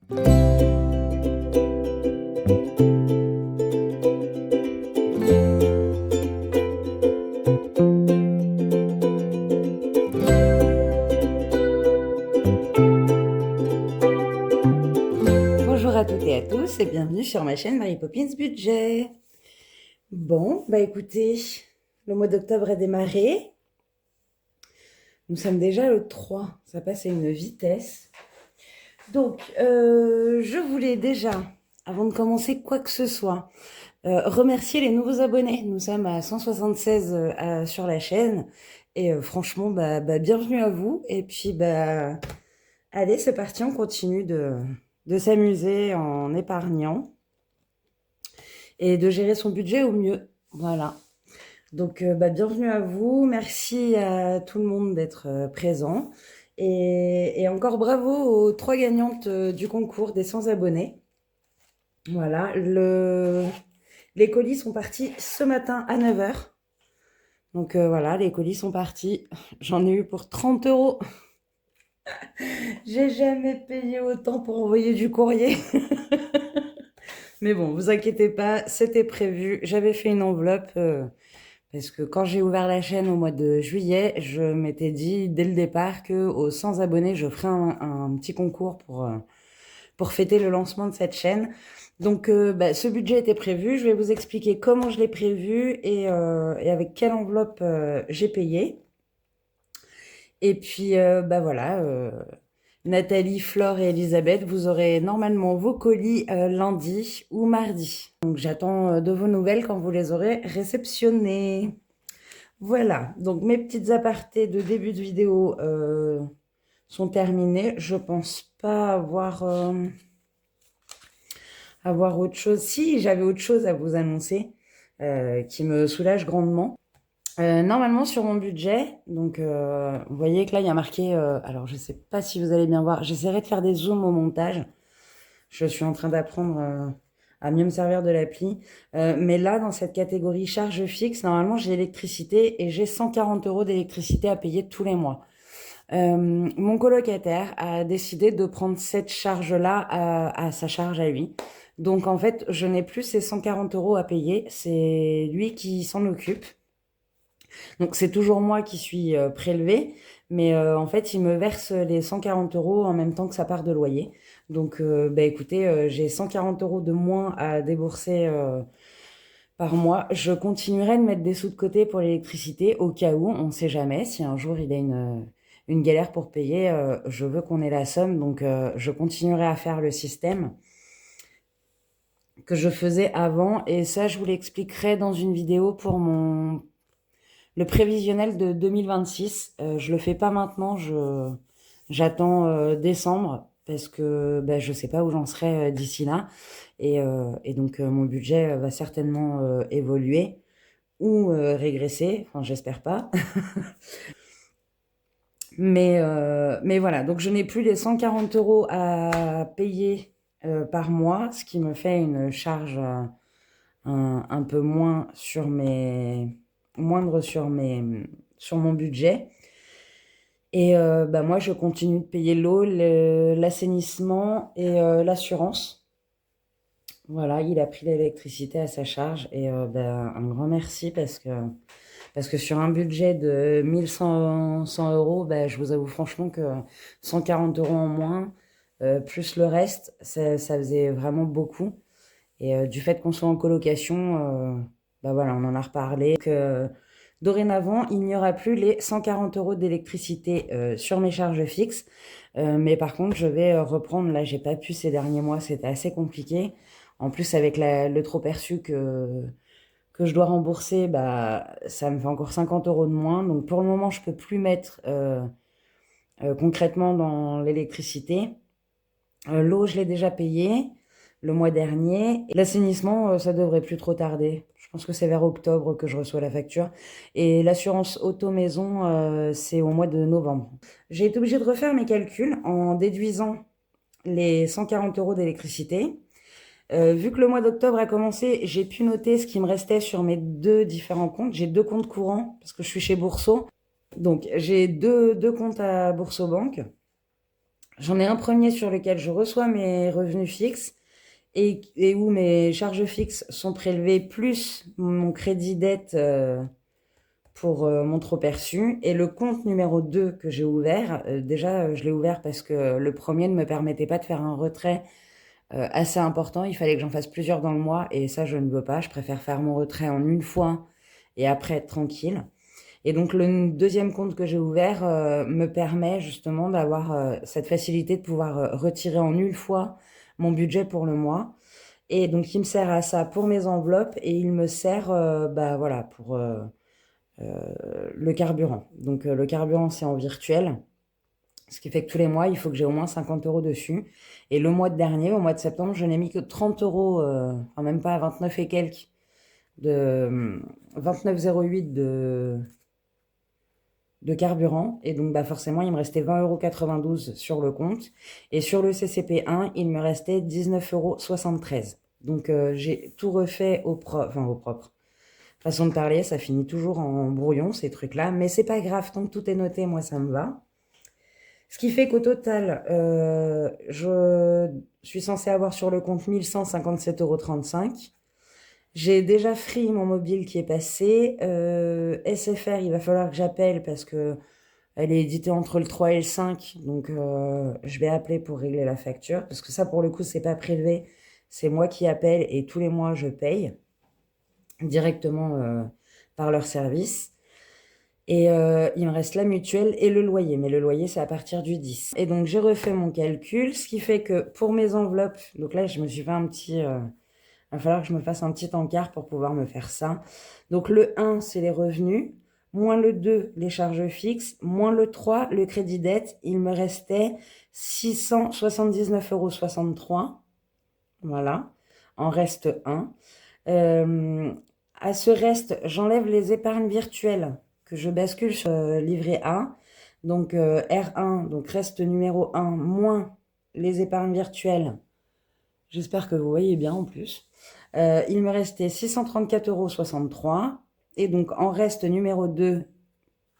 Bonjour à toutes et à tous et bienvenue sur ma chaîne Mary Poppins Budget. Bon, bah écoutez, le mois d'octobre a démarré. Nous sommes déjà le 3, ça passe à une vitesse. Donc, je voulais déjà, avant de commencer quoi que ce soit, remercier les nouveaux abonnés. Nous sommes à 176 sur la chaîne et franchement, bienvenue à vous. Et puis, allez, c'est parti, on continue de s'amuser en épargnant et de gérer son budget au mieux. Voilà. Donc, bienvenue à vous. Merci à tout le monde d'être présent. Et encore bravo aux 3 gagnantes du concours des 100 abonnés. Voilà. Les colis sont partis ce matin à 9h. Donc, voilà, les colis sont partis. J'en ai eu pour 30 €. J'ai jamais payé autant pour envoyer du courrier. Mais bon, vous inquiétez pas, c'était prévu. J'avais fait une enveloppe parce que quand j'ai ouvert la chaîne au mois de juillet, je m'étais dit dès le départ qu'aux 100 abonnés, je ferais un petit concours pour fêter le lancement de cette chaîne. Donc, ce budget était prévu. Je vais vous expliquer comment je l'ai prévu et avec quelle enveloppe j'ai payé. Et puis, voilà, Nathalie, Flore et Elisabeth, vous aurez normalement vos colis lundi ou mardi. Donc, j'attends de vos nouvelles quand vous les aurez réceptionnés. Voilà, donc mes petites apartés de début de vidéo sont terminées. Je pense pas avoir autre chose. Si, j'avais autre chose à vous annoncer qui me soulage grandement. Normalement, sur mon budget, donc vous voyez que là, il y a marqué... alors, je sais pas si vous allez bien voir. J'essaierai de faire des zooms au montage. Je suis en train d'apprendre à mieux me servir de l'appli. Mais là, dans cette catégorie charge fixe, normalement, j'ai l'électricité et j'ai 140 € d'électricité à payer tous les mois. Mon colocataire a décidé de prendre cette charge-là à sa charge à lui. Donc, en fait, je n'ai plus ces 140 € à payer. C'est lui qui s'en occupe. Donc, c'est toujours moi qui suis prélevée. Mais en fait, il me verse les 140 € en même temps que sa part de loyer. Donc, écoutez, j'ai 140 € de moins à débourser par mois. Je continuerai de mettre des sous de côté pour l'électricité au cas où, on ne sait jamais. Si un jour il a une galère pour payer, je veux qu'on ait la somme. Donc, je continuerai à faire le système que je faisais avant. Et ça, je vous l'expliquerai dans une vidéo pour le prévisionnel de 2026. Je le fais pas maintenant, j'attends décembre parce que je sais pas où j'en serai d'ici là. Et donc mon budget va certainement évoluer ou régresser, enfin j'espère pas. Mais voilà, donc je n'ai plus les 140 € à payer par mois, ce qui me fait une charge un peu moins moindre sur mon budget. Et moi, je continue de payer l'eau, l'assainissement et l'assurance. Voilà, il a pris l'électricité à sa charge et un grand merci parce que sur un budget de 1100 €, je vous avoue franchement que 140 € en moins, plus le reste, ça faisait vraiment beaucoup. Et du fait qu'on soit en colocation, voilà, on en a reparlé. Que, dorénavant, il n'y aura plus les 140 € d'électricité sur mes charges fixes. Mais par contre, je vais reprendre. Là, j'ai pas pu ces derniers mois, c'était assez compliqué. En plus, avec le trop perçu que je dois rembourser, ça me fait encore 50 € de moins. Donc pour le moment, je peux plus mettre concrètement dans l'électricité. L'eau, je l'ai déjà payée le mois dernier. L'assainissement, ça devrait plus trop tarder. Je pense que c'est vers octobre que je reçois la facture. Et l'assurance auto-maison, c'est au mois de novembre. J'ai été obligée de refaire mes calculs en déduisant les 140 € d'électricité. Vu que le mois d'octobre a commencé, j'ai pu noter ce qui me restait sur mes 2 différents comptes. J'ai 2 comptes courants parce que je suis chez Bourso. Donc, j'ai deux comptes à Bourso Banque. J'en ai un premier sur lequel je reçois mes revenus fixes et où mes charges fixes sont prélevées plus mon crédit dette pour mon trop perçu. Et le compte numéro 2 que j'ai ouvert, déjà je l'ai ouvert parce que le premier ne me permettait pas de faire un retrait assez important. Il fallait que j'en fasse plusieurs dans le mois et ça je ne veux pas. Je préfère faire mon retrait en une fois et après être tranquille. Et donc le deuxième compte que j'ai ouvert me permet justement d'avoir cette facilité de pouvoir retirer en une fois mon budget pour le mois. Et donc il me sert à ça pour mes enveloppes et il me sert bah voilà pour le carburant. Donc le carburant c'est en virtuel, ce qui fait que tous les mois il faut que j'ai au moins 50 euros dessus. Et le mois dernier, au mois de septembre, je n'ai mis que 30 euros, enfin même pas 29 et quelques, de 29,08 de carburant. Et donc bah forcément il me restait 20,92 € sur le compte. Et sur le CCP1, il me restait 19,73 €. Donc j'ai tout refait enfin, au propre. Façon de parler, ça finit toujours en brouillon, ces trucs-là. Mais c'est pas grave, tant que tout est noté, moi, ça me va. Ce qui fait qu'au total, je suis censée avoir sur le compte 1157,35 €. J'ai déjà Free, mon mobile, qui est passé. SFR, il va falloir que j'appelle parce que elle est éditée entre le 3 et le 5. Donc, je vais appeler pour régler la facture. Parce que ça, pour le coup, c'est pas prélevé. C'est moi qui appelle et tous les mois, je paye directement par leur service. Et il me reste la mutuelle et le loyer. Mais le loyer, c'est à partir du 10. Et donc, j'ai refait mon calcul, ce qui fait que pour mes enveloppes, donc là, je me suis fait un petit... il va falloir que je me fasse un petit encart pour pouvoir me faire ça. Donc, le 1, c'est les revenus, moins le 2, les charges fixes, moins le 3, le crédit dette. Il me restait 679,63 €. Voilà. En reste 1. À ce reste, j'enlève les épargnes virtuelles que je bascule sur livret A. Donc R1, donc reste numéro 1, moins les épargnes virtuelles. J'espère que vous voyez bien en plus. Il me restait 634,63 €. Et donc en reste numéro 2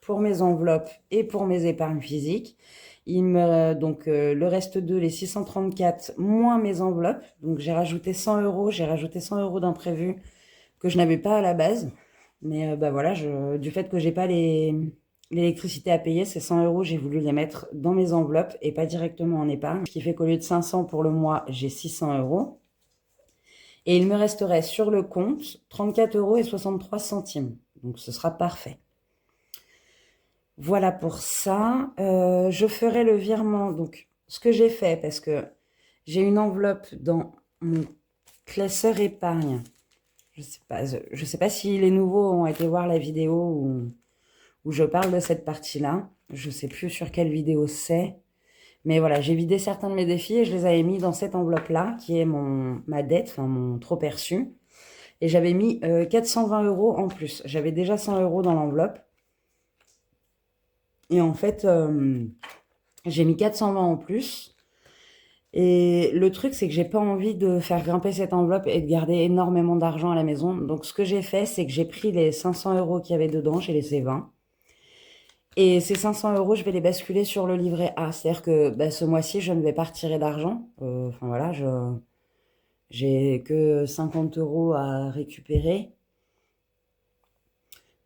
pour mes enveloppes et pour mes épargnes physiques. Le reste 2, les 634 moins mes enveloppes. Donc j'ai rajouté 100 €. J'ai rajouté 100 € d'imprévu que je n'avais pas à la base. Mais bah voilà, du fait que j'ai pas l'électricité à payer, ces 100 €, j'ai voulu les mettre dans mes enveloppes et pas directement en épargne. Ce qui fait qu'au lieu de 500 pour le mois, j'ai 600 €. Et il me resterait sur le compte 34,63 €. Donc ce sera parfait. Voilà pour ça. Je ferai le virement. Donc ce que j'ai fait, parce que j'ai une enveloppe dans mon classeur épargne. Je sais pas si les nouveaux ont été voir la vidéo où je parle de cette partie-là. Je sais plus sur quelle vidéo c'est. Mais voilà, j'ai vidé certains de mes défis et je les avais mis dans cette enveloppe-là, qui est ma dette, enfin mon trop perçu. Et j'avais mis 420 € en plus. J'avais déjà 100 € dans l'enveloppe. Et en fait, j'ai mis 420 en plus. Et le truc, c'est que j'ai pas envie de faire grimper cette enveloppe et de garder énormément d'argent à la maison. Donc, ce que j'ai fait, c'est que j'ai pris les 500 € qu'il y avait dedans, j'ai laissé 20. Et ces 500 €, je vais les basculer sur le livret A. C'est-à-dire que bah, ce mois-ci, je ne vais pas retirer d'argent. Enfin voilà, j'ai que 50 € à récupérer.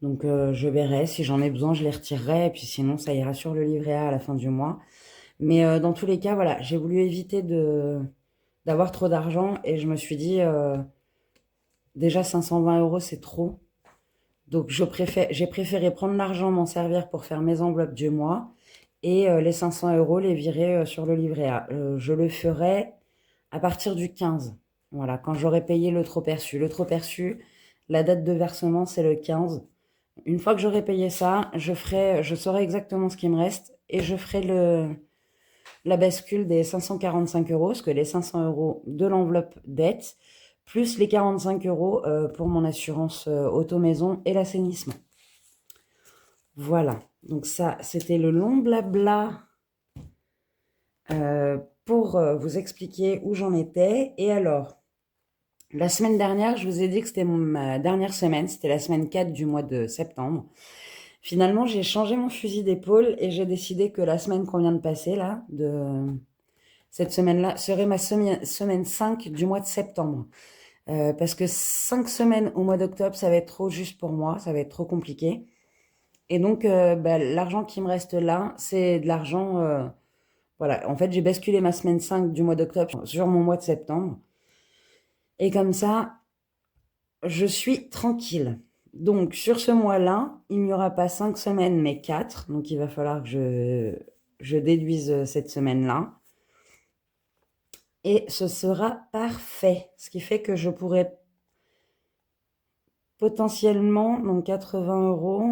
Donc je verrai. Si j'en ai besoin, je les retirerai. Et puis sinon, ça ira sur le livret A à la fin du mois. Mais dans tous les cas, voilà, j'ai voulu éviter d'avoir trop d'argent. Et je me suis dit, déjà 520 €, c'est trop. Donc j'ai préféré prendre l'argent, m'en servir pour faire mes enveloppes du mois. Et les 500 € les virer sur le livret A. Je le ferai à partir du 15. Voilà, quand j'aurai payé le trop perçu. Le trop perçu, la date de versement, c'est le 15. Une fois que j'aurai payé ça, je saurai exactement ce qui me reste et je ferai la bascule des 545 €, parce que les 500 € de l'enveloppe dette, plus les 45 € pour mon assurance auto-maison et l'assainissement. Voilà, donc ça, c'était le long blabla pour vous expliquer où j'en étais. Et alors, la semaine dernière, je vous ai dit que c'était ma dernière semaine, c'était la semaine 4 du mois de septembre. Finalement, j'ai changé mon fusil d'épaule et j'ai décidé que la semaine qu'on vient de passer, là, Cette semaine-là serait ma semaine 5 du mois de septembre. Parce que 5 semaines au mois d'octobre, ça va être trop juste pour moi, ça va être trop compliqué. Et donc, bah, l'argent qui me reste là, c'est de l'argent... voilà, en fait, j'ai basculé ma semaine 5 du mois d'octobre sur mon mois de septembre. Et comme ça, je suis tranquille. Donc, sur ce mois-là, il n'y aura pas 5 semaines, mais 4. Donc, il va falloir que je déduise cette semaine-là. Et ce sera parfait. Ce qui fait que je pourrais potentiellement, donc 80 euros.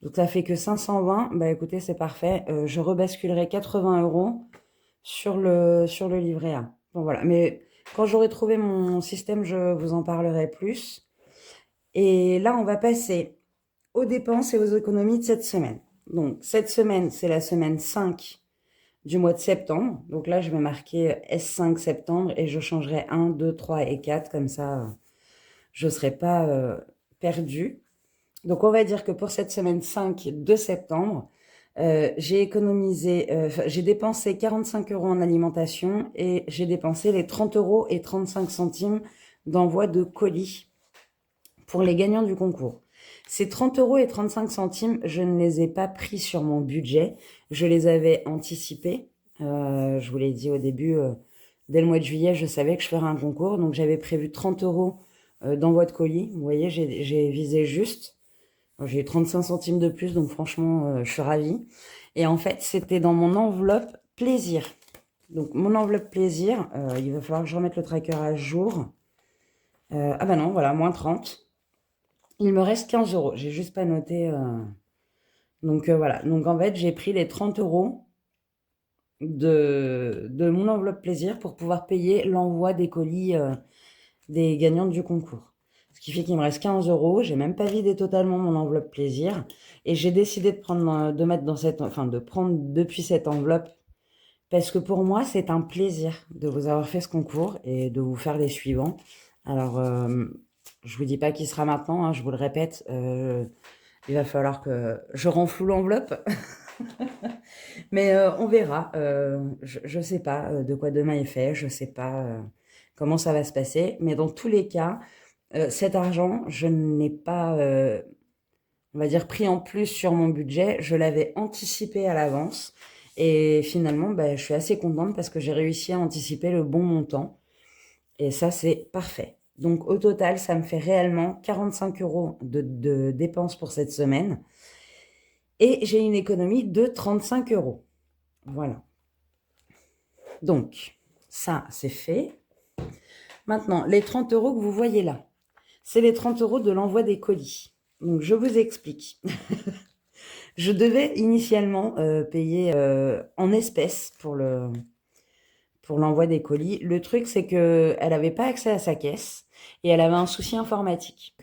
Donc, ça fait que 520. Bah, écoutez, c'est parfait. Je rebasculerai 80 euros sur le livret A. Bon, voilà. Mais quand j'aurai trouvé mon système, je vous en parlerai plus. Et là, on va passer aux dépenses et aux économies de cette semaine. Donc, cette semaine, c'est la semaine 5 du mois de septembre. Donc là, je vais marquer S5 septembre et je changerai 1, 2, 3 et 4. Comme ça, je ne serai pas perdue. Donc, on va dire que pour cette semaine 5 de septembre, j'ai dépensé 45 euros en alimentation et j'ai dépensé les 30 euros et 35 centimes d'envoi de colis pour les gagnants du concours. Ces 30 euros et 35 centimes, je ne les ai pas pris sur mon budget. Je les avais anticipés. Je vous l'ai dit au début, dès le mois de juillet, je savais que je ferais un concours. Donc, j'avais prévu 30 euros d'envoi de colis. Vous voyez, j'ai visé juste. J'ai eu 35 centimes de plus, donc franchement, je suis ravie. Et en fait, c'était dans mon enveloppe plaisir. Donc, mon enveloppe plaisir, il va falloir que je remette le tracker à jour. Ah bah non, voilà, moins 30. Il me reste 15 euros. J'ai juste pas noté. Donc voilà. Donc en fait, j'ai pris les 30 euros de mon enveloppe plaisir pour pouvoir payer l'envoi des colis des gagnantes du concours. Ce qui fait qu'il me reste 15 euros. J'ai même pas vidé totalement mon enveloppe plaisir. Et j'ai décidé de prendre depuis cette enveloppe. Parce que pour moi, c'est un plaisir de vous avoir fait ce concours et de vous faire les suivants. Alors, je vous dis pas qui sera maintenant, hein, je vous le répète. Il va falloir que je renfloue l'enveloppe. Mais on verra. Je ne sais pas de quoi demain est fait. Je ne sais pas comment ça va se passer. Mais dans tous les cas, cet argent, je ne l'ai pas, on va dire, pris en plus sur mon budget. Je l'avais anticipé à l'avance. Et finalement, bah, je suis assez contente parce que j'ai réussi à anticiper le bon montant. Et ça, c'est parfait. Donc, au total, ça me fait réellement 45 euros de dépenses pour cette semaine. Et j'ai une économie de 35 euros. Voilà. Donc, ça, c'est fait. Maintenant, les 30 euros que vous voyez là, c'est les 30 euros de l'envoi des colis. Donc, je vous explique. Je devais initialement payer en espèces pour l'envoi des colis. Le truc, c'est qu'elle n'avait pas accès à sa caisse et elle avait un souci informatique.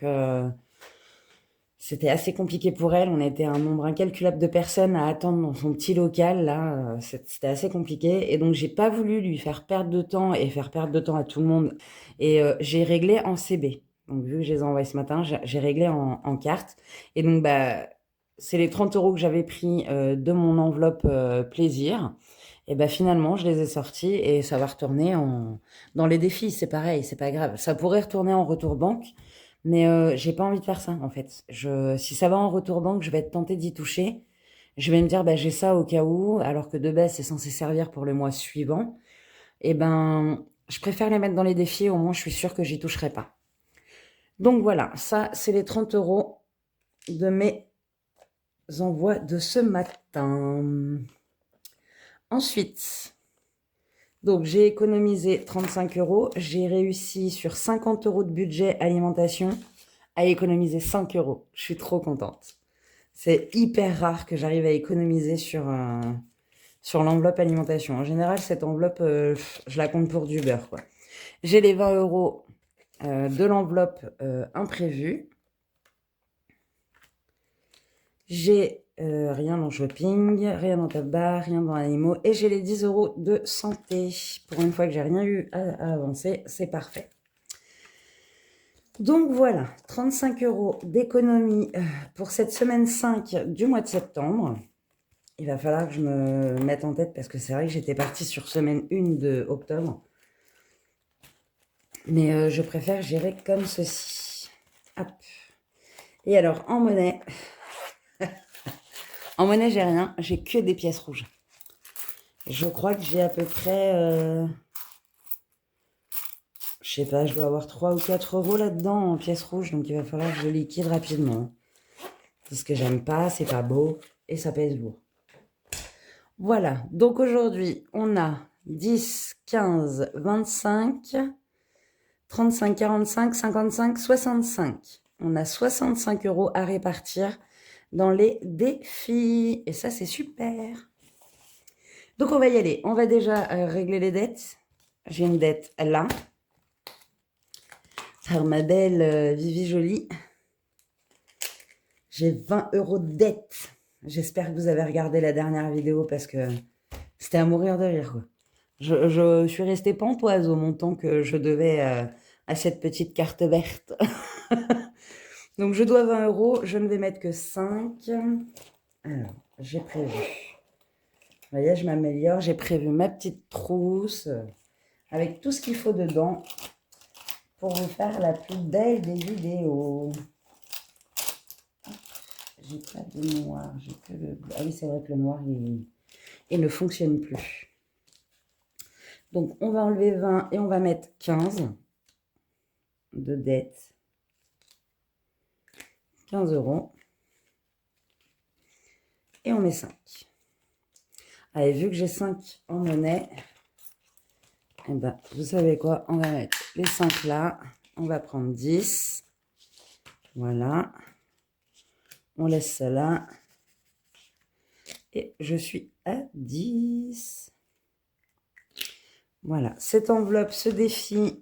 C'était assez compliqué pour elle. On était un nombre incalculable de personnes à attendre dans son petit local. Là, c'était assez compliqué. Et donc, j'ai pas voulu lui faire perdre de temps et faire perdre de temps à tout le monde. Et j'ai réglé en CB. Donc, vu que je les ai envoyés ce matin, j'ai réglé en carte. Et donc, bah, c'est les 30 euros que j'avais pris de mon enveloppe plaisir. Et bah, finalement, je les ai sortis et ça va retourner dans les défis. C'est pareil, c'est pas grave. Ça pourrait retourner en retour banque. Mais j'ai pas envie de faire ça, en fait. Si ça va en retour banque, je vais être tentée d'y toucher. Je vais me dire, bah, j'ai ça au cas où, alors que de base, c'est censé servir pour le mois suivant. Et ben, je préfère les mettre dans les défis, au moins je suis sûre que j'y toucherai pas. Donc voilà, ça, c'est les 30 euros de mes envois de ce matin. Ensuite, donc j'ai économisé 35 euros. J'ai réussi sur 50 euros de budget alimentation à économiser 5 euros. Je suis trop contente. C'est hyper rare que j'arrive à économiser sur l'enveloppe alimentation. En général, cette enveloppe, je la compte pour du beurre, quoi. J'ai les 20 euros de l'enveloppe imprévue. J'ai rien dans shopping, rien dans tabac, rien dans animaux. Et j'ai les 10 euros de santé. Pour une fois que j'ai rien eu à avancer, c'est parfait. Donc voilà, 35 euros d'économie pour cette semaine 5 du mois de septembre. Il va falloir que je me mette en tête parce que c'est vrai que j'étais partie sur semaine 1 de octobre. Mais je préfère gérer comme ceci. Hop. Et alors, en monnaie, j'ai rien. J'ai que des pièces rouges. Je crois que j'ai à peu près, je sais pas, je dois avoir 3 ou 4 euros là-dedans en pièces rouges. Donc, il va falloir que je liquide rapidement. Parce que j'aime pas, c'est pas beau et ça pèse lourd. Voilà. Donc, aujourd'hui, on a 10, 15, 25, 35, 45, 55, 65. On a 65 euros à répartir dans les défis. Et ça, c'est super. Donc, on va y aller. On va déjà régler les dettes. J'ai une dette là. Alors, ma belle Vivi Jolie. J'ai 20 euros de dette. J'espère que vous avez regardé la dernière vidéo parce que c'était à mourir de rire, quoi. Je suis restée pantoise au montant que je devais à cette petite carte verte. Donc, je dois 20 euros. Je ne vais mettre que 5. Alors, j'ai prévu. Vous voyez, je m'améliore. J'ai prévu ma petite trousse avec tout ce qu'il faut dedans pour vous faire la plus belle des vidéos. J'ai pas de noir. J'ai que le... Ah oui, c'est vrai que le noir, il ne fonctionne plus. Donc, on va enlever 20 et on va mettre 15 de dette. 15 euros. Et on met 5. Allez, vu que j'ai 5 en monnaie, eh ben, vous savez quoi? On va mettre les 5 là. On va prendre 10. Voilà. On laisse ça là. Et je suis à 10. Voilà. Cette enveloppe, ce défi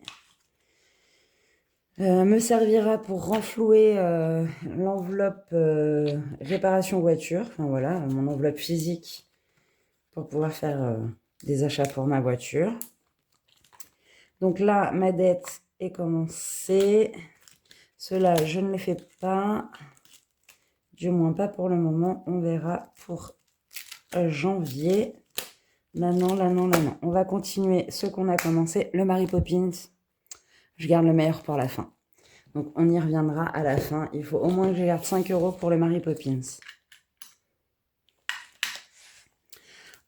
me servira pour renflouer l'enveloppe réparation voiture. Enfin voilà, mon enveloppe physique pour pouvoir faire des achats pour ma voiture. Donc là, ma dette est commencée. Cela, je ne les fais pas. Du moins pas pour le moment. On verra pour janvier. Là non, là non, là non. On va continuer ce qu'on a commencé. Le Mary Poppins. Je garde le meilleur pour la fin. Donc on y reviendra à la fin. Il faut au moins que je garde 5 euros pour le Mary Poppins.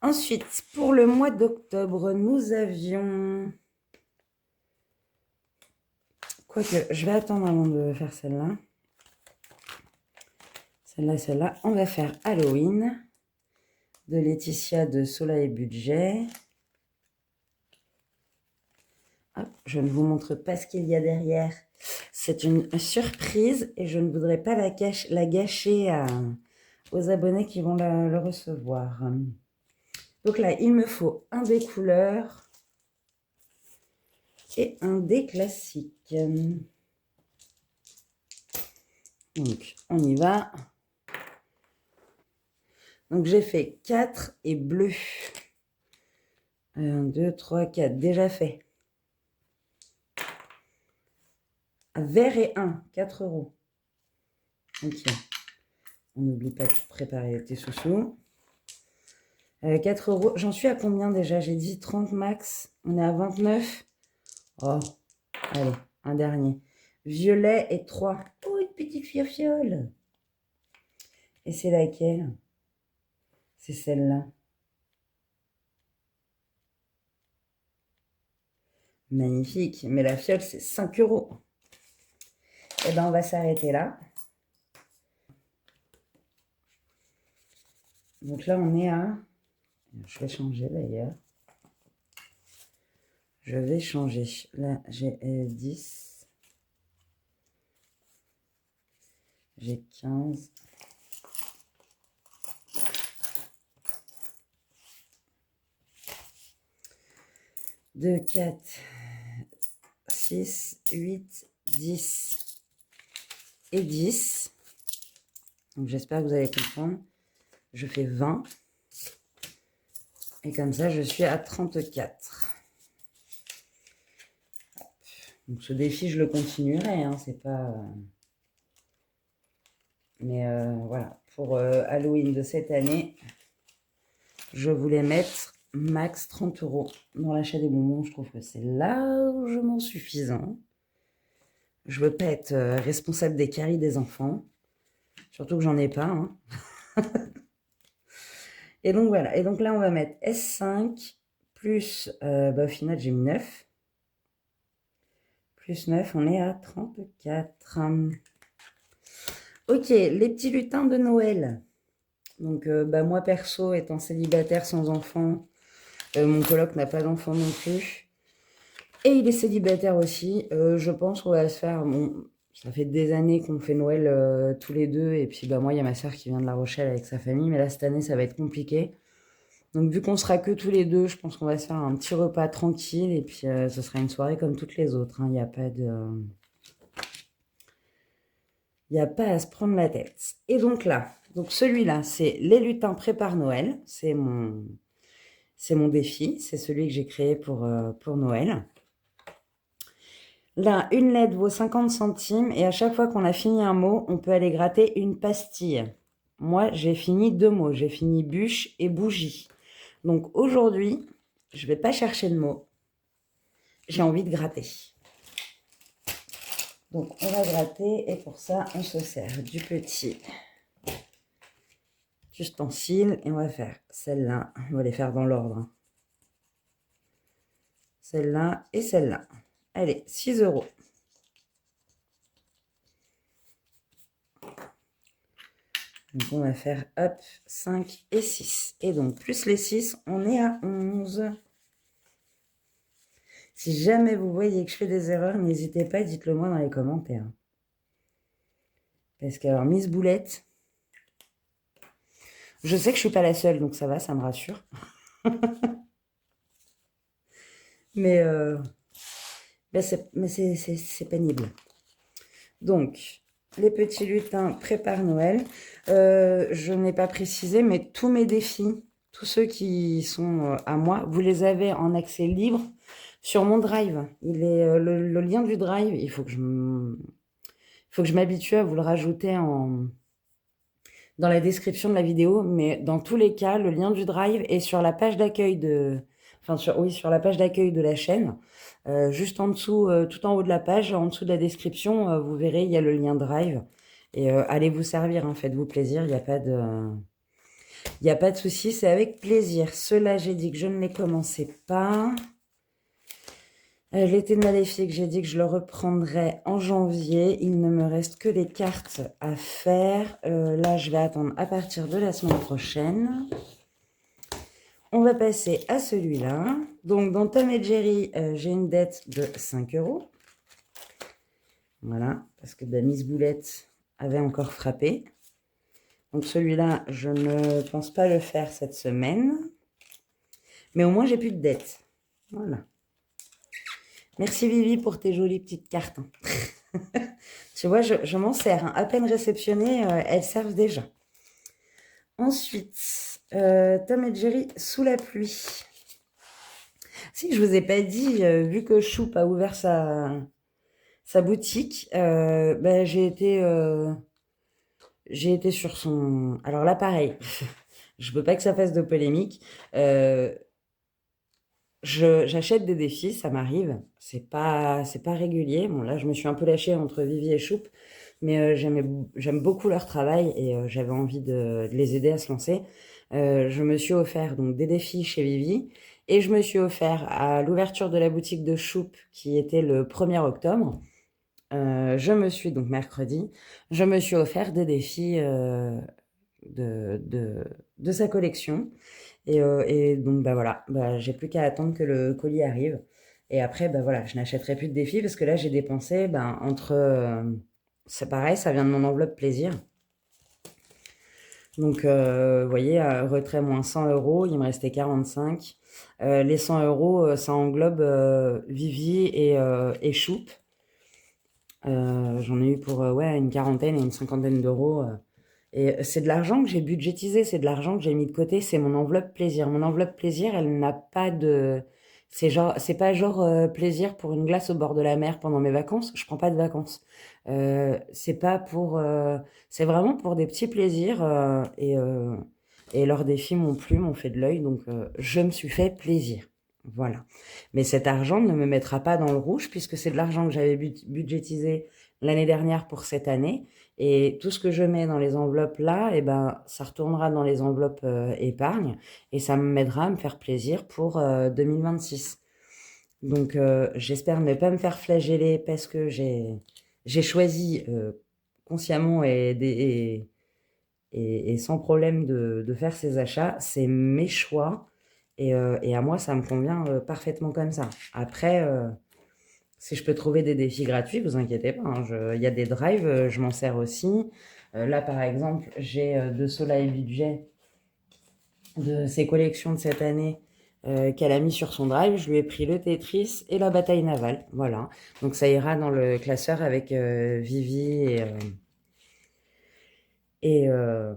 Ensuite, pour le mois d'octobre, nous avions... Quoique, je vais attendre avant de faire celle-là. Celle-là. On va faire Halloween de Laetitia de Soleil Budget. Hop, je ne vous montre pas ce qu'il y a derrière. C'est une surprise et je ne voudrais pas la gâcher aux abonnés qui vont le recevoir. Donc là, il me faut un des couleurs et un des classiques. Donc, on y va. Donc, j'ai fait 4 et bleu. 1, 2, 3, 4. Déjà fait. Vert et 1. 4 euros. Ok. On n'oublie pas de préparer tes sous-sous. 4 euros. J'en suis à combien déjà? J'ai dit 30 max. On est à 29. Oh, allez, un dernier. Violet et 3. Oh, une petite fiole. Et c'est laquelle? C'est celle-là. Magnifique. Mais la fiole, c'est 5 euros. Eh bien, on va s'arrêter là. Donc là, on est à... Je vais changer d'ailleurs. Je vais changer. Là, j'ai 10. J'ai 15. Deux, 4, 6, 8, 10 et 10. Donc j'espère que vous allez comprendre. Je fais 20. Et comme ça, je suis à 34. Donc ce défi, je le continuerai. Hein, c'est pas... Mais voilà, pour Halloween de cette année, je voulais mettre max 30 € dans l'achat des bonbons. Je trouve que c'est largement suffisant. Je veux pas être responsable des caries des enfants. Surtout que j'en ai pas. Hein. Et donc voilà. Et donc là, on va mettre S5 plus, au final, j'ai mis 9. Plus 9, on est à 34. Ok, les petits lutins de Noël. Donc, moi, perso, étant célibataire sans enfant, mon coloc n'a pas d'enfant non plus. Et il est célibataire aussi. Je pense qu'on va se faire... Bon, ça fait des années qu'on fait Noël tous les deux. Et puis, moi, il y a ma soeur qui vient de La Rochelle avec sa famille. Mais là, cette année, ça va être compliqué. Donc, vu qu'on sera que tous les deux, je pense qu'on va se faire un petit repas tranquille. Et puis, ce sera une soirée comme toutes les autres. Il n'y a pas de... Il n'y a pas à se prendre la tête. Et donc là, celui-là, c'est les lutins préparent Noël. C'est mon défi. C'est celui que j'ai créé pour Noël. Là, une lettre vaut 50 centimes et à chaque fois qu'on a fini un mot, on peut aller gratter une pastille. Moi, j'ai fini 2 mots. J'ai fini bûche et bougie. Donc aujourd'hui, je ne vais pas chercher de mots. J'ai envie de gratter. Donc on va gratter et pour ça, on se sert du petit ustensile et on va faire celle-là. On va les faire dans l'ordre. Celle-là et celle-là. Allez, 6 €. Donc on va faire, hop, 5 et 6. Et donc, plus les 6, on est à 11. Si jamais vous voyez que je fais des erreurs, n'hésitez pas, dites-le moi dans les commentaires. Parce que, alors, Miss Boulette, je sais que je suis pas la seule, donc ça va, ça me rassure. mais c'est pénible. Donc, les petits lutins préparent Noël. Je n'ai pas précisé, mais tous mes défis, tous ceux qui sont à moi, vous les avez en accès libre sur mon drive. Il est le lien du drive, il faut que je m'habitue à vous le rajouter dans la description de la vidéo, mais dans tous les cas, le lien du drive est sur la page d'accueil sur la page d'accueil de la chaîne. Juste en dessous, tout en haut de la page, en dessous de la description, vous verrez, il y a le lien drive. Et allez vous servir, hein, faites-vous plaisir, il n'y a pas de souci, c'est avec plaisir. Ceux-là, j'ai dit que je ne les commençais pas. L'été de Maléfique, j'ai dit que je le reprendrai en janvier. Il ne me reste que les cartes à faire. Là, je vais attendre à partir de la semaine prochaine. On va passer à celui-là. Donc, dans Tom et Jerry, j'ai une dette de 5 €. Voilà, parce que Miss Boulette avait encore frappé. Donc, celui-là, je ne pense pas le faire cette semaine. Mais au moins, j'ai plus de dette. Voilà. Merci Vivi pour tes jolies petites cartes. Tu vois, je m'en sers. Hein. À peine réceptionnées, elles servent déjà. Ensuite, Tom et Jerry sous la pluie. Si, je vous ai pas dit, vu que Choup a ouvert sa boutique, j'ai été sur son... Alors là, pareil, je veux pas que ça fasse de polémique. J'achète des défis, ça m'arrive. C'est pas régulier. Bon, là, je me suis un peu lâchée entre Vivi et Choup, mais j'aime beaucoup leur travail et j'avais envie de les aider à se lancer. Je me suis offert donc des défis chez Vivi et je me suis offert à l'ouverture de la boutique de Choup qui était le 1er octobre. Donc mercredi, je me suis offert des défis de sa collection. Et donc, voilà, j'ai plus qu'à attendre que le colis arrive. Et après, voilà, je n'achèterai plus de défis parce que là, j'ai dépensé c'est pareil, ça vient de mon enveloppe plaisir. Donc, vous voyez, retrait moins 100 €, il me restait 45. Les 100 €, ça englobe Vivi et Choup. J'en ai eu pour une quarantaine et une cinquantaine d'euros. Et c'est de l'argent que j'ai budgétisé, c'est de l'argent que j'ai mis de côté, c'est mon enveloppe plaisir. Mon enveloppe plaisir, elle n'a pas de... C'est pas genre plaisir pour une glace au bord de la mer pendant mes vacances. Je prends pas de vacances. C'est pas pour... c'est vraiment pour des petits plaisirs. Et leurs défis m'ont plu, m'ont fait de l'œil, donc je me suis fait plaisir. Voilà. Mais cet argent ne me mettra pas dans le rouge puisque c'est de l'argent que j'avais budgétisé l'année dernière pour cette année. Et tout ce que je mets dans les enveloppes là, eh ben, ça retournera dans les enveloppes épargne et ça m'aidera à me faire plaisir pour 2026. Donc j'espère ne pas me faire flageller parce que j'ai choisi consciemment et sans problème de faire ces achats. C'est mes choix et à moi, ça me convient parfaitement comme ça. Après, si je peux trouver des défis gratuits, vous inquiétez pas, hein, il y a des drives, je m'en sers aussi. Là, par exemple, j'ai de Soleil Budget, de ses collections de cette année, qu'elle a mis sur son drive. Je lui ai pris le Tetris et la bataille navale. Voilà. Donc ça ira dans le classeur avec Vivi et, euh,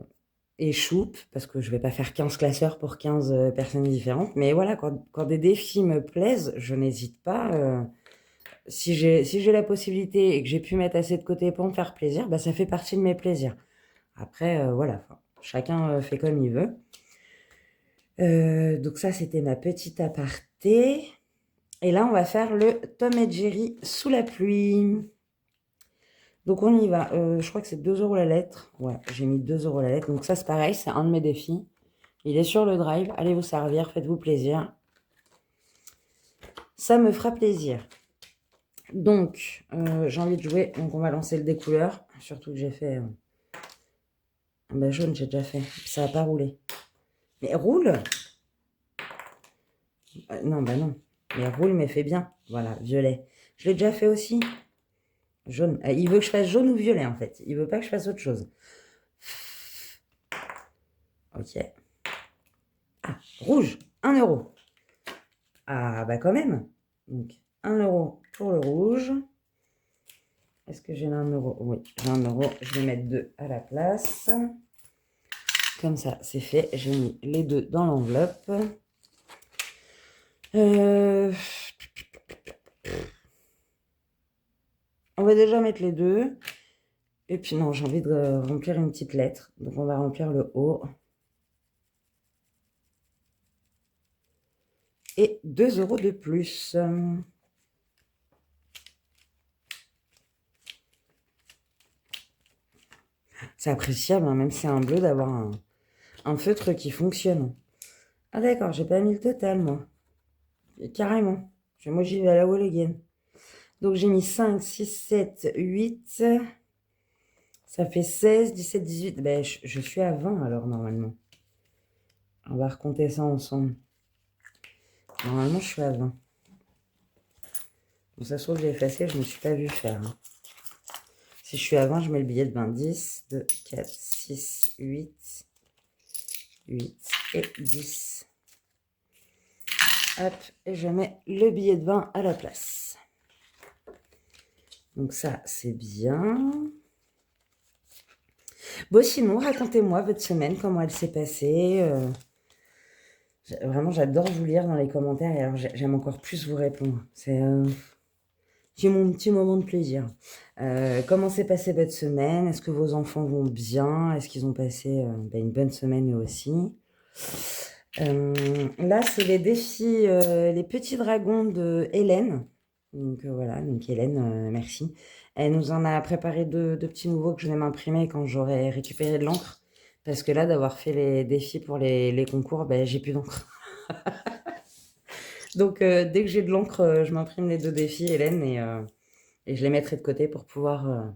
et Choup, parce que je vais pas faire 15 classeurs pour 15 personnes différentes. Mais voilà, quand des défis me plaisent, je n'hésite pas. Si j'ai la possibilité et que j'ai pu mettre assez de côté pour me faire plaisir, bah, ça fait partie de mes plaisirs. Après, voilà, chacun fait comme il veut. Donc ça, c'était ma petite aparté. Et là, on va faire le Tom et Jerry sous la pluie. Donc on y va. Je crois que c'est 2 € la lettre. Ouais, j'ai mis 2 € la lettre. Donc ça, c'est pareil, c'est un de mes défis. Il est sur le drive. Allez vous servir, faites-vous plaisir. Ça me fera plaisir. Donc, j'ai envie de jouer. Donc on va lancer le découleur. Surtout que j'ai fait... ben, jaune, j'ai déjà fait. Ça va pas rouler. Mais roule. Non, bah non. Mais roule, mais fait bien. Voilà, violet. Je l'ai déjà fait aussi. Jaune. Il veut que je fasse jaune ou violet, en fait. Il veut pas que je fasse autre chose. Ok. Ah, rouge. 1 €. Ah, bah quand même. Donc, 1 € pour le rouge. Est-ce que j'ai 1 €? Oui, j'ai 1 €. Je vais mettre 2 à la place. Comme ça, c'est fait. J'ai mis les 2 dans l'enveloppe. On va déjà mettre les 2. Et puis non, j'ai envie de remplir une petite lettre. Donc on va remplir le O. Et 2 € de plus. C'est appréciable, hein, même si c'est un bleu, d'avoir un feutre qui fonctionne. Ah d'accord, j'ai pas mis le total, moi. Et carrément. Moi, j'y vais à la wall again. Donc j'ai mis 5, 6, 7, 8. Ça fait 16, 17, 18. Ben, je suis à 20 alors, normalement. On va recompter ça ensemble. Normalement, je suis à 20. Bon, ça se trouve, j'ai effacé, je ne me suis pas vu faire. Hein. Si je suis à 20, je mets le billet de 20. 10, 2, 4, 6, 8. 8 et 10. Hop, et je mets le billet de 20 à la place. Donc ça, c'est bien. Bon, sinon, racontez-moi votre semaine, comment elle s'est passée. Vraiment, j'adore vous lire dans les commentaires et alors j'aime encore plus vous répondre. J'ai mon petit moment de plaisir. Comment s'est passée votre semaine? Est-ce que vos enfants vont bien? Est-ce qu'ils ont passé une bonne semaine eux aussi? Là, c'est les défis, les petits dragons de Hélène. Donc voilà, donc Hélène, merci. Elle nous en a préparé deux petits nouveaux que je vais m'imprimer quand j'aurai récupéré de l'encre. Parce que là, d'avoir fait les défis pour les concours, ben, j'ai plus d'encre. Donc dès que j'ai de l'encre, je m'imprime les 2 défis, Hélène, et je les mettrai de côté pour pouvoir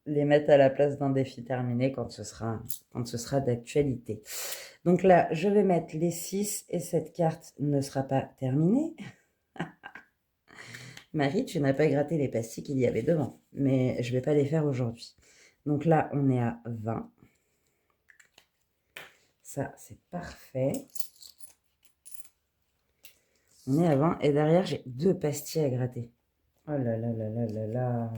les mettre à la place d'un défi terminé quand ce sera d'actualité. Donc là, je vais mettre les 6 et cette carte ne sera pas terminée. Marie, tu n'as pas gratté les pastilles qu'il y avait devant, mais je ne vais pas les faire aujourd'hui. Donc là, on est à 20. Ça, c'est parfait. On est à 20 et derrière, j'ai 2 pastilles à gratter. Oh là là là là là là.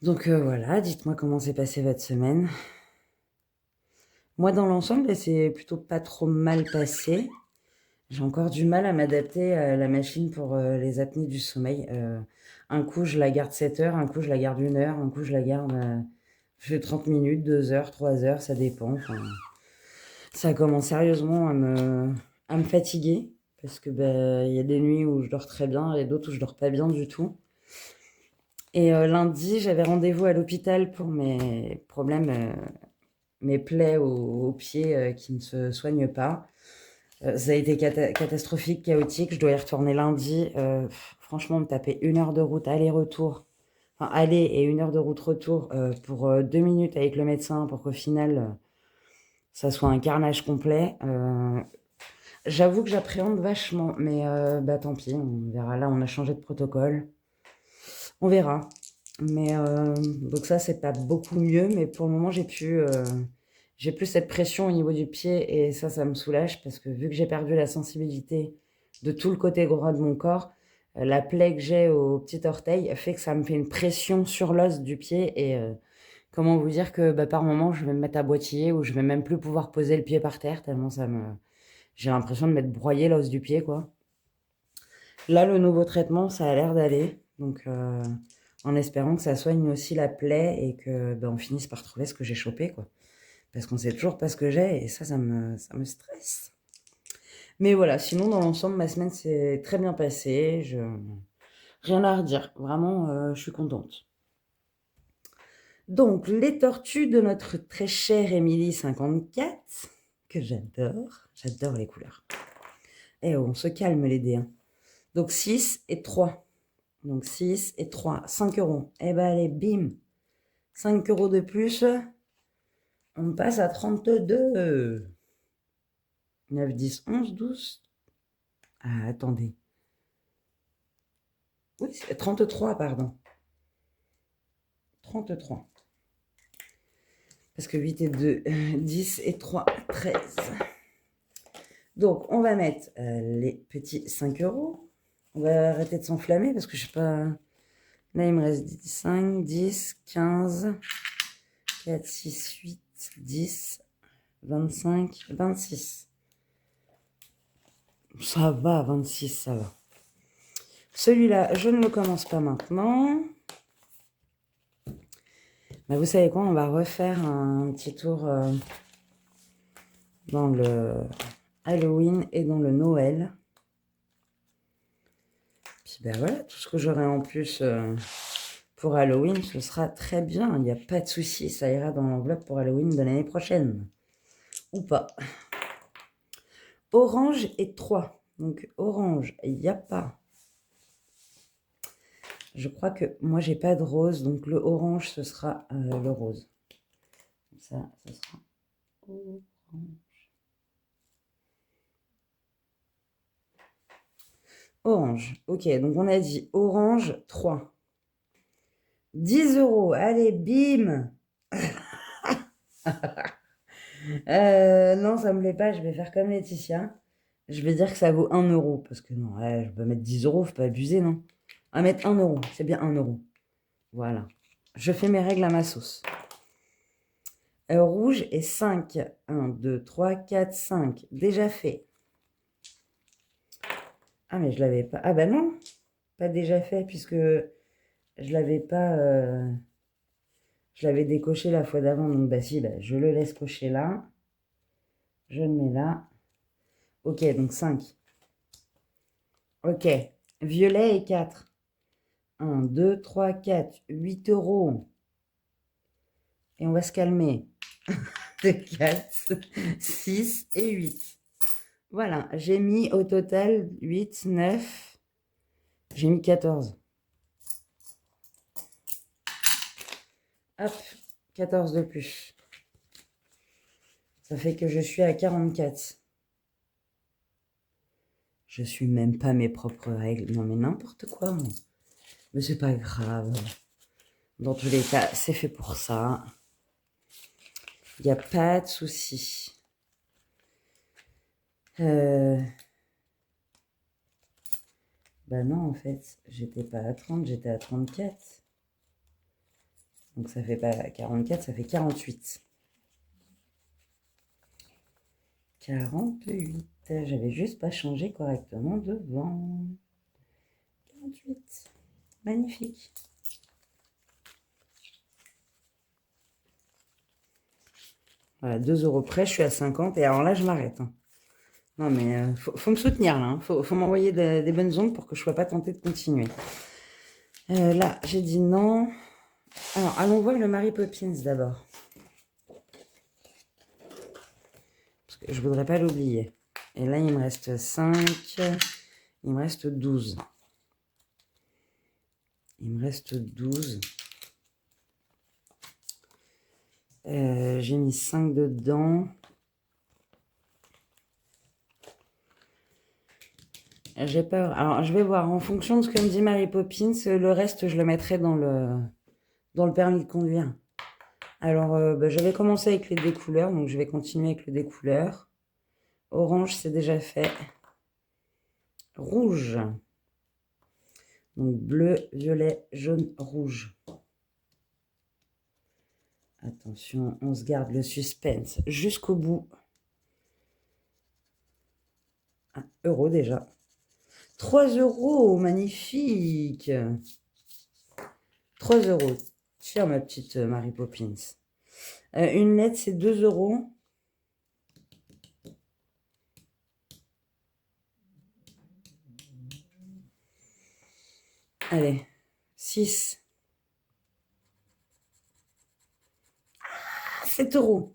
Donc voilà, dites-moi comment s'est passée votre semaine. Moi, dans l'ensemble, c'est plutôt pas trop mal passé. J'ai encore du mal à m'adapter à la machine pour les apnées du sommeil. Un coup, je la garde 7 heures, un coup, je la garde 1 heure, un coup, je la garde Je fais 30 minutes, 2 heures, 3 heures, ça dépend. Enfin, ça commence sérieusement à me fatiguer. Parce que il y a des nuits où je dors très bien et d'autres où je dors pas bien du tout. Et lundi, j'avais rendez-vous à l'hôpital pour mes problèmes, mes plaies au pied qui ne se soignent pas. Ça a été catastrophique, chaotique. Je dois y retourner lundi. Franchement, me taper 1 heure de route aller-retour. Enfin, aller et 1 heure de route retour pour 2 minutes avec le médecin pour qu'au final, ça soit un carnage complet. J'avoue que j'appréhende vachement, mais tant pis, on verra. Là, on a changé de protocole. On verra. Mais donc ça, c'est pas beaucoup mieux, mais pour le moment, j'ai plus cette pression au niveau du pied et ça me soulage parce que vu que j'ai perdu la sensibilité de tout le côté droit de mon corps, la plaie que j'ai au petit orteil fait que ça me fait une pression sur l'os du pied et comment vous dire que par moment, je vais me mettre à boitiller ou je vais même plus pouvoir poser le pied par terre tellement j'ai l'impression de m'être broyé l'os du pied, quoi. Là, le nouveau traitement, ça a l'air d'aller. Donc, en espérant que ça soigne aussi la plaie et que on finisse par trouver ce que j'ai chopé, quoi. Parce qu'on sait toujours pas ce que j'ai et ça me stresse. Mais voilà, sinon, dans l'ensemble, ma semaine s'est très bien passée. Rien à redire. Vraiment, je suis contente. Donc, les tortues de notre très chère Émilie 54, que j'adore. J'adore les couleurs. Eh, on se calme les dés, hein. Donc, 6 et 3. Donc 6 et 3, 5 euros. Eh ben allez, bim. 5 euros de plus. On passe à 32. 9, 10, 11, 12. Ah, attendez. Oui, c'est 33, pardon. 33. Parce que 8 et 2, 10 et 3, 13. Donc, on va mettre les petits 5 euros. On va arrêter de s'enflammer parce que je sais pas... Là, il me reste 5, 10, 15, 4, 6, 8, 10, 25, 26. Ça va, 26, ça va. Celui-là, je ne le commence pas maintenant. Mais vous savez quoi, on va refaire un petit tour dans le Halloween et dans le Noël. Puis voilà, tout ce que j'aurai en plus pour Halloween, ce sera très bien. Il n'y a pas de souci, ça ira dans l'enveloppe pour Halloween de l'année prochaine. Ou pas. Orange et 3. Donc orange, il n'y a pas. Je crois que moi, j'ai pas de rose, donc le orange, ce sera le rose. Ça sera orange. Orange. Ok, donc on a dit orange 3. 10 euros. Allez, bim. Non, ça me plaît pas. Je vais faire comme Laetitia. Je vais dire que ça vaut 1 euro. Parce que non, je peux mettre 10 euros. Faut pas abuser, non. On va mettre 1 euro. C'est bien 1 euro. Voilà. Je fais mes règles à ma sauce. Rouge et 5. 1, 2, 3, 4, 5. Déjà fait. Ah, mais je l'avais pas. Ah, bah non. Pas déjà fait puisque je l'avais pas. Je l'avais décoché la fois d'avant. Donc, bah si, bah, je le laisse cocher là. Je le mets là. Ok, donc 5. Ok. Violet et 4. 1, 2, 3, 4. 8 euros. Et on va se calmer. 2, 4, 6 et 8. Voilà, j'ai mis au total 8, 9. J'ai mis 14. Hop, 14 de plus. Ça fait que je suis à 44. Je suis même pas mes propres règles. Non mais n'importe quoi, moi. Mais c'est pas grave. Dans tous les cas, c'est fait pour ça. Il n'y a pas de souci. Bah non, en fait, j'étais pas à 30, j'étais à 34. Donc ça fait pas 44, ça fait 48. 48. J'avais juste pas changé correctement devant. 48. Magnifique. Voilà, 2 euros près, je suis à 50. Et alors là, je m'arrête. Hein. Non, mais faut me soutenir là. Hein. Faut m'envoyer des bonnes ondes pour que je ne sois pas tentée de continuer. Là, j'ai dit non. Alors, allons voir le Mary Poppins d'abord. Parce que je voudrais pas l'oublier. Et là, il me reste 5. Il me reste 12. Il me reste 12. J'ai mis 5 dedans. J'ai peur. Alors, je vais voir. En fonction de ce que me dit Mary Poppins, le reste, je le mettrai dans le permis de conduire. Alors, j'avais commencé avec les découleurs, donc je vais continuer avec le découleur. Orange, c'est déjà fait. Rouge. Donc, bleu, violet, jaune, rouge. Attention, on se garde le suspense jusqu'au bout. 1 euro déjà. 3 euros, magnifique. 3 euros. Tiens, ma petite Mary Poppins. Une lettre, c'est 2 euros. Allez, 6. 7 euros.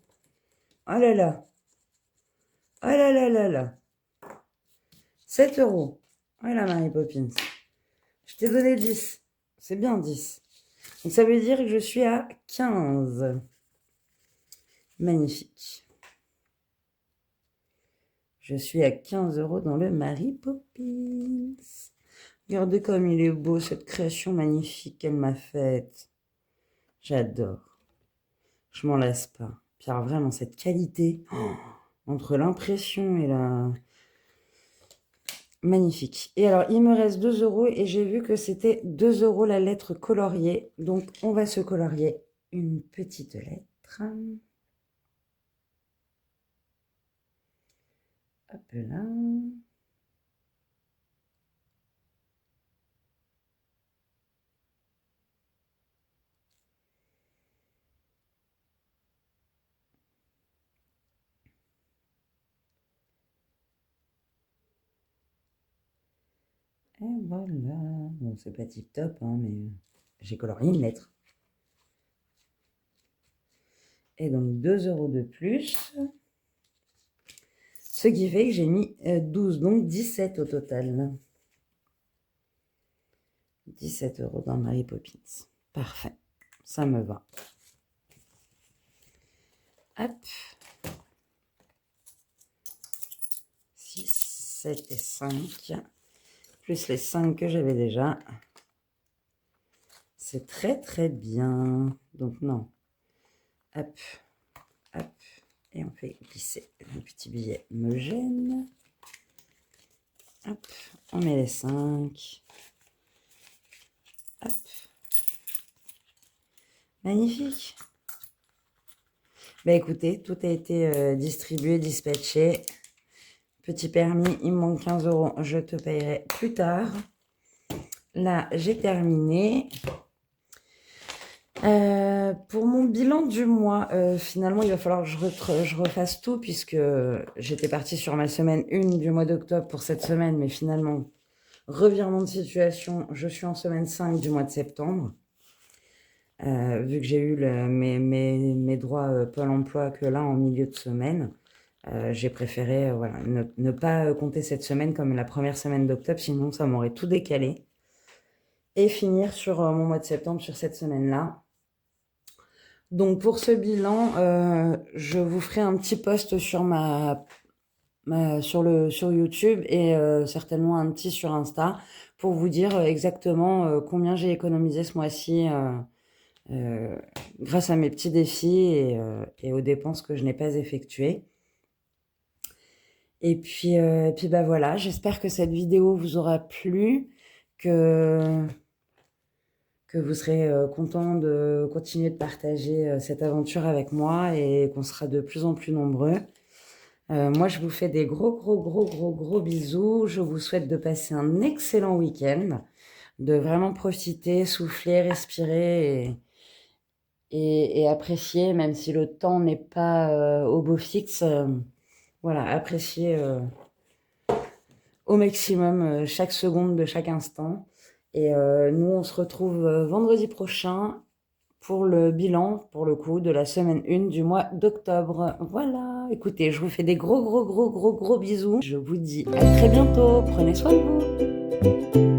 Oh là là. Oh là là là là. 7 euros. Voilà, Mary Poppins. Je t'ai donné 10. C'est bien 10. Donc ça veut dire que je suis à 15. Magnifique. Je suis à 15 euros dans le Mary Poppins. Regardez comme il est beau, cette création magnifique qu'elle m'a faite. J'adore. Je m'en lasse pas. Puis alors vraiment, cette qualité, entre l'impression et la... Magnifique. Et alors, il me reste 2 euros et j'ai vu que c'était 2 euros la lettre coloriée. Donc, on va se colorier une petite lettre. Hop là. Et voilà. Bon, c'est pas tip top, hein, mais j'ai colorié une lettre. Et donc 2 euros de plus. Ce qui fait que j'ai mis 12, donc 17 au total. 17 euros dans Mary Poppins. Parfait. Ça me va. Hop. 6, 7 et 5. Plus les 5 que j'avais déjà. C'est très très bien. Donc non. Hop. Hop. Et on fait glisser le petit billet me gêne. Hop. On met les 5. Hop. Magnifique. Bah écoutez, tout a été distribué, dispatché. Petit permis, il me manque 15 euros. Je te payerai plus tard. Là, j'ai terminé. Pour mon bilan du mois, finalement, il va falloir que je refasse tout puisque j'étais partie sur ma semaine 1 du mois d'octobre pour cette semaine, mais finalement, revirement de situation, je suis en semaine 5 du mois de septembre. Vu que j'ai eu mes droits Pôle emploi que là, en milieu de semaine, j'ai préféré voilà, ne pas compter cette semaine comme la première semaine d'octobre, sinon ça m'aurait tout décalé. Et finir sur mon mois de septembre, sur cette semaine-là. Donc pour ce bilan, je vous ferai un petit post sur sur YouTube et certainement un petit sur Insta pour vous dire exactement combien j'ai économisé ce mois-ci grâce à mes petits défis et aux dépenses que je n'ai pas effectuées. Et puis bah voilà, j'espère que cette vidéo vous aura plu, que vous serez content de continuer de partager cette aventure avec moi et qu'on sera de plus en plus nombreux. Moi, je vous fais des gros bisous. Je vous souhaite de passer un excellent week-end, de vraiment profiter, souffler, respirer et apprécier, même si le temps n'est pas au beau fixe, voilà, apprécier au maximum chaque seconde de chaque instant. Et nous, on se retrouve vendredi prochain pour le bilan, pour le coup, de la semaine 1 du mois d'octobre. Voilà, écoutez, je vous fais des gros bisous. Je vous dis à très bientôt, prenez soin de vous.